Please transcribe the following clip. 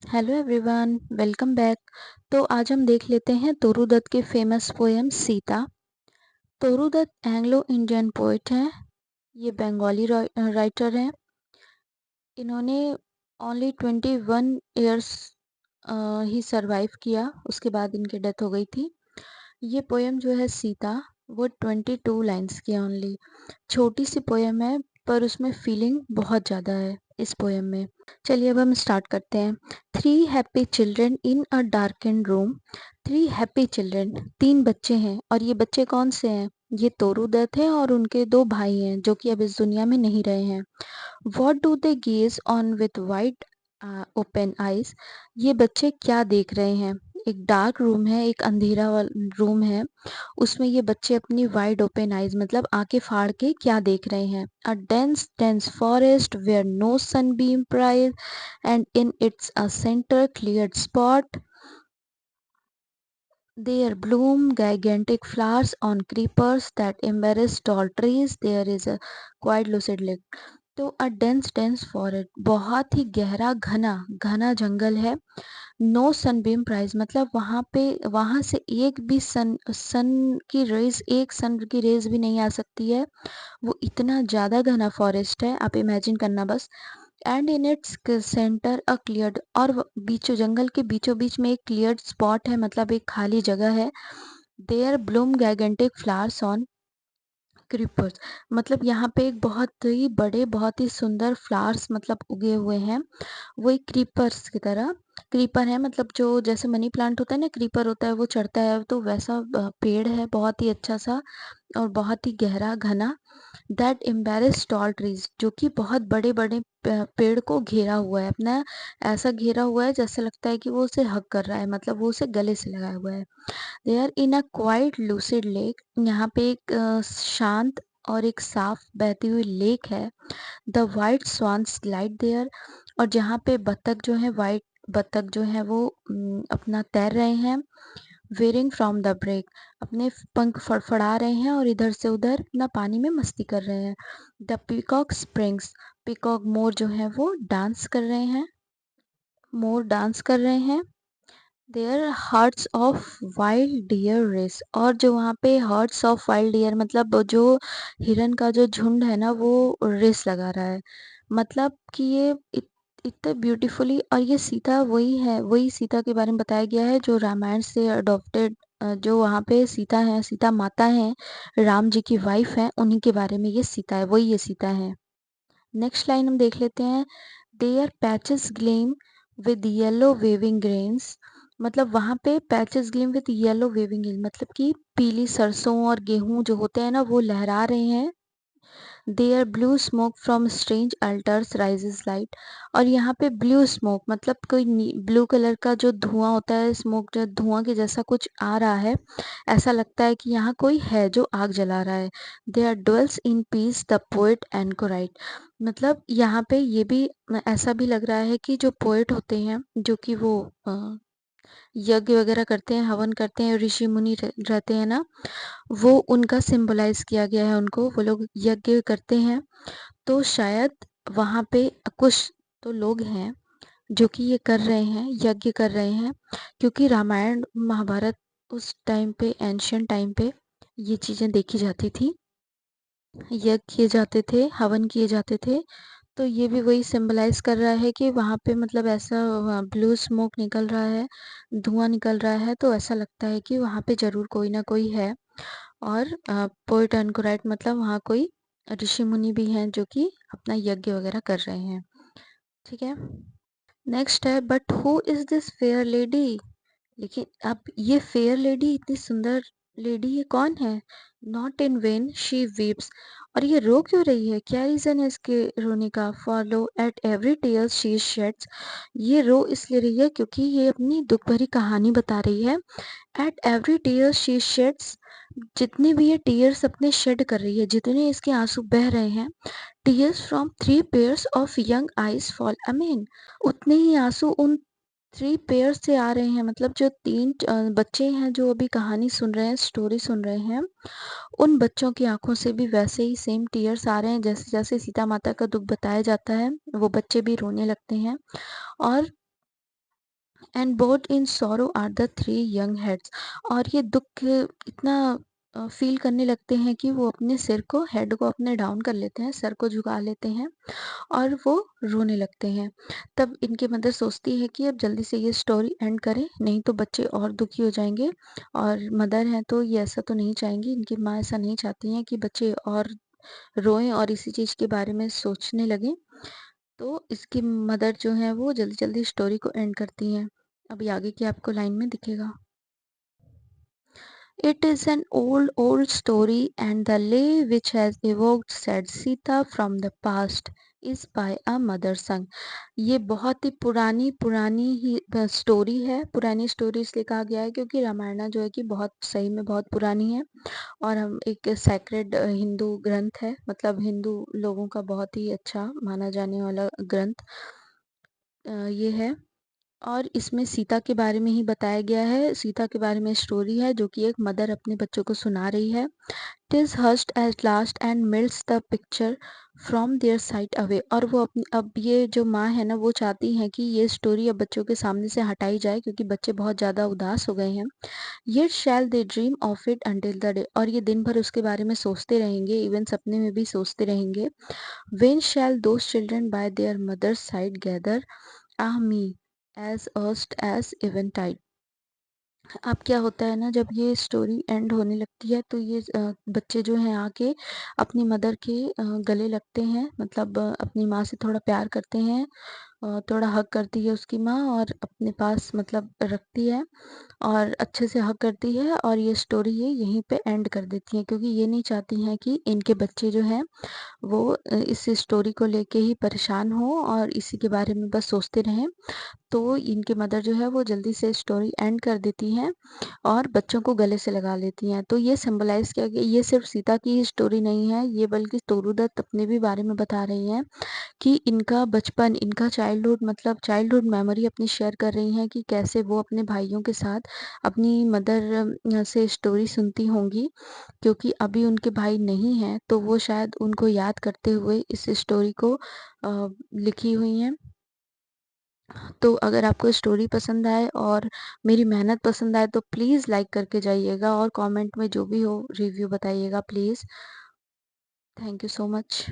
Hello everyone, welcome back. तो आज हम देख लेते हैं तोरू दत्त के famous poem Sita. Toru Dutt Anglo Indian poet हैं। ये बंगाली राइटर हैं। इन्होंने ओनली 21 इयर्स ही सरवाइव किया, उसके बाद इनकी डेथ हो गई थी। ये पोएम जो है सीता, वो 22 लाइन्स की ओनली छोटी सी पोएम है, पर उसमें फीलिंग बहुत ज़्यादा है इस पोएम में। चलिए अब हम स्टार्ट करते हैं। 3 happy children in a darkened room. 3 happy children, 3 बच्चे हैं, और ये बच्चे कौन से हैं? ये तोरू दत्त है और उनके 2 भाई हैं जो कि अब इस दुनिया में नहीं रहे हैं। What do they gauge on with wide open eyes. ये बच्चे क्या देख रहे हैं? एक डार्क रूम है, एक अंधेरा रूम है, उसमें ये बच्चे अपनी वाइड ओपन आइज मतलब आंखें फाड़ के क्या देख रहे हैं? A dense dense forest where no sunbeam prize and in its a centre cleared spot there bloom gigantic flowers on creepers that embarrass tall trees. There is a quite lucid lake. तो a dense forest, बहुत ही गहरा घना घना जंगल है। No sunbeam prize मतलब वहां से एक भी सन की रेज, एक सन की रेज भी नहीं आ सकती है। वो इतना ज्यादा घना फॉरेस्ट है, आप इमेजिन करना बस। And in its centre a cleared, और बीचों जंगल के बीचों बीच में एक क्लियर्ड स्पॉट है, मतलब एक खाली जगह है। There bloom gigantic flowers on creepers, मतलब यहाँ पे एक बहुत ही बड़े, बहुत ही सुंदर फ्लावर्स मतलब उगे हुए हैं। वो एक क्रीपर्स की तरह, क्रीपर है मतलब जो जैसे मनी प्लांट होता है ना, क्रीपर होता है वो चढ़ता है, तो वैसा पेड़ है, बहुत ही अच्छा सा और बहुत ही गहरा घना। दैट एम्बेरस टॉल ट्रीज, जो कि बहुत बड़े बड़े पेड़ को घेरा हुआ है अपना, ऐसा घेरा हुआ है जैसे लगता है कि वो उसे हग कर रहा है, मतलब वो उसे गले से लगाया हुआ है। They are in a quiet lucid lake, यहाँ पे एक शांत और एक साफ बहती हुई लेक है। The white swans glide there, और जहाँ पे बत्तख जो है, वाइट बत्तख जो है वो अपना तैर रहे हैं। वेयरिंग फ्रॉम द ब्रेक, अपने पंख फड़फड़ा रहे हैं और इधर से उधर अपना पानी में मस्ती कर रहे हैं। द पीकॉक स्प्रिंग्स, पीकॉक मोर जो है वो डांस कर रहे हैं, मोर डांस कर रहे हैं। There herds of wild deer race, और जो वहाँ पे हर्ट्स ऑफ वाइल्ड डियर मतलब जो हिरन का जो झुंड है ना, वो रेस लगा रहा है। मतलब कि ये इतने ब्यूटीफुली, और ये सीता वही है, वही सीता के बारे में बताया गया है जो रामायण से अडॉप्टेड, जो वहाँ पे सीता है, सीता माता है, राम जी की वाइफ है, उन्हीं के बारे में ये सीता है, वही ये सीता है। नेक्स्ट लाइन हम देख लेते हैं। There patches gleam with yellow waving grains, मतलब वहां पे patches gleam with yellow waving grain मतलब कि पीली सरसों और गेहूं जो होते हैं ना, वो लहरा रहे हैं। There blue smoke from strange altars rises light, और यहाँ पे ब्लू स्मोक मतलब कोई ब्लू कलर का जो धुआं होता है, स्मोक जो धुआं के जैसा कुछ आ रहा है, ऐसा लगता है कि यहाँ कोई है जो आग जला रहा है। There dwells in peace the poet anchorite, मतलब यहाँ पे ये भी ऐसा भी लग रहा है कि जो पोएट होते हैं, जो कि वो यज्ञ वगैरह करते हैं, हवन करते हैं, ऋषि मुनि रहते हैं ना, वो उनका सिंबलाइज किया गया है, उनको वो लोग यज्ञ करते हैं। तो शायद वहाँ पे कुछ तो लोग हैं जो कि ये कर रहे हैं, यज्ञ कर रहे हैं, क्योंकि रामायण महाभारत उस टाइम पे, एंशियंट टाइम पे ये चीजें देखी जाती थी, यज्ञ किए जाते थे, हवन किए जाते थे। तो ये भी वही सिंबलाइज कर रहा है कि वहाँ पे मतलब ऐसा ब्लू स्मोक निकल रहा है, धुआं निकल रहा है, तो ऐसा लगता है कि वहाँ पे जरूर कोई ना कोई है। और पोएट एनकोराइट मतलब वहाँ कोई ऋषि मुनि भी हैं जो कि अपना यज्ञ वगैरह कर रहे हैं। ठीक है, नेक्स्ट है but who is this fair lady, लेकिन अब ये फेयर लेडी, इतनी सुंदर लेडी, ये कौन है? Not in when she weeps, और ये रो क्यों रही है? क्या रीजन है इसके रोने का? Follow at every tear she sheds, ये रो इसलिए रही है क्योंकि ये अपनी दुख भरी कहानी बता रही है। At every tear she sheds, जितने भी ये टीयर्स अपने शेड कर रही है, जितने इसके आंसू बह रहे हैं, tears from 3 pairs of young eyes fall amen, उतने ही आंसू उन 3 पेयर से आ रहे हैं, मतलब जो 3 बच्चे हैं जो अभी कहानी सुन रहे हैं, स्टोरी सुन रहे हैं, उन बच्चों की आंखों से भी वैसे ही सेम टीयर्स आ रहे हैं, जैसे जैसे सीता माता का दुख बताया जाता है, वो बच्चे भी रोने लगते हैं। और and both in sorrow are the three young heads. और ये दुःख इतना फ़ील करने लगते हैं कि वो अपने सिर को, हेड को अपने डाउन कर लेते हैं, सर को झुका लेते हैं और वो रोने लगते हैं। तब इनकी मदर सोचती है कि अब जल्दी से ये स्टोरी एंड करें, नहीं तो बच्चे और दुखी हो जाएँगे। और मदर हैं तो ये ऐसा तो नहीं चाहेंगी, इनकी माँ ऐसा नहीं चाहती हैं कि बच्चे और रोएँ और इसी चीज़ के बारे में सोचने लगें। तो इसकी मदर जो हैं वो जल्दी-जल्दी स्टोरी को एंड करती हैं। अभी आगे की आपको लाइन में दिखेगा। It is an old, old story, and the lay which has evoked said Sita from the past is by a mother sung। ये बहुत ही पुरानी पुरानी ही स्टोरी है। पुरानी स्टोरी इसलिए कहा गया है क्योंकि रामायण जो है कि बहुत सही में बहुत पुरानी है और हम एक सैक्रेड हिंदू ग्रंथ है, मतलब हिंदू लोगों का बहुत ही अच्छा माना जाने वाला ग्रंथ ये है। और इसमें सीता के बारे में ही बताया गया है। सीता के बारे में स्टोरी है जो कि एक मदर अपने बच्चों को सुना रही है। टिज हस्ट at last and मिल्ट्स the picture from there site away. और वो अपनी, अब ये जो माँ है ना वो चाहती हैं कि ये स्टोरी अब बच्चों के सामने से हटाई जाए क्योंकि बच्चे बहुत ज़्यादा उदास हो गए हैं। Yet shall they dream of it until the day. और ये दिन भर उसके बारे में सोचते रहेंगे, इवन सपने में भी सोचते रहेंगे। When shall those children by their mothers side gather Ah me, as erst as eventide। अब क्या होता है ना, जब ये स्टोरी एंड होने लगती है तो ये बच्चे जो हैं आके अपनी मदर के गले लगते हैं, मतलब अपनी माँ से थोड़ा प्यार करते हैं। थोड़ा हग करती है उसकी माँ और अपने पास मतलब रखती है और अच्छे से हग करती है और ये स्टोरी ये यहीं पे एंड कर देती है क्योंकि ये नहीं चाहती हैं कि इनके बच्चे जो हैं वो इस स्टोरी को लेके ही परेशान हों और इसी के बारे में बस सोचते रहें। तो इनकी मदर जो है वो जल्दी से स्टोरी एंड कर देती हैं और बच्चों को गले से लगा लेती हैं। तो ये सिंबलाइज़ किया गया, ये सिर्फ़ सीता की ही स्टोरी नहीं है, ये बल्कि तोरूदत्त अपने भी बारे में बता रही हैं कि इनका बचपन, इनका चाइल्डहुड, मतलब चाइल्डहुड मेमोरी अपनी शेयर कर रही हैं कि कैसे वो अपने भाइयों के साथ अपनी मदर से स्टोरी सुनती होंगी क्योंकि अभी उनके भाई नहीं हैं, तो वो शायद उनको याद करते हुए इस स्टोरी को लिखी हुई हैं। तो अगर आपको स्टोरी पसंद आए और मेरी मेहनत पसंद आए तो प्लीज़ लाइक करके जाइएगा और कमेंट में जो भी हो रिव्यू बताइएगा please. Thank you so much.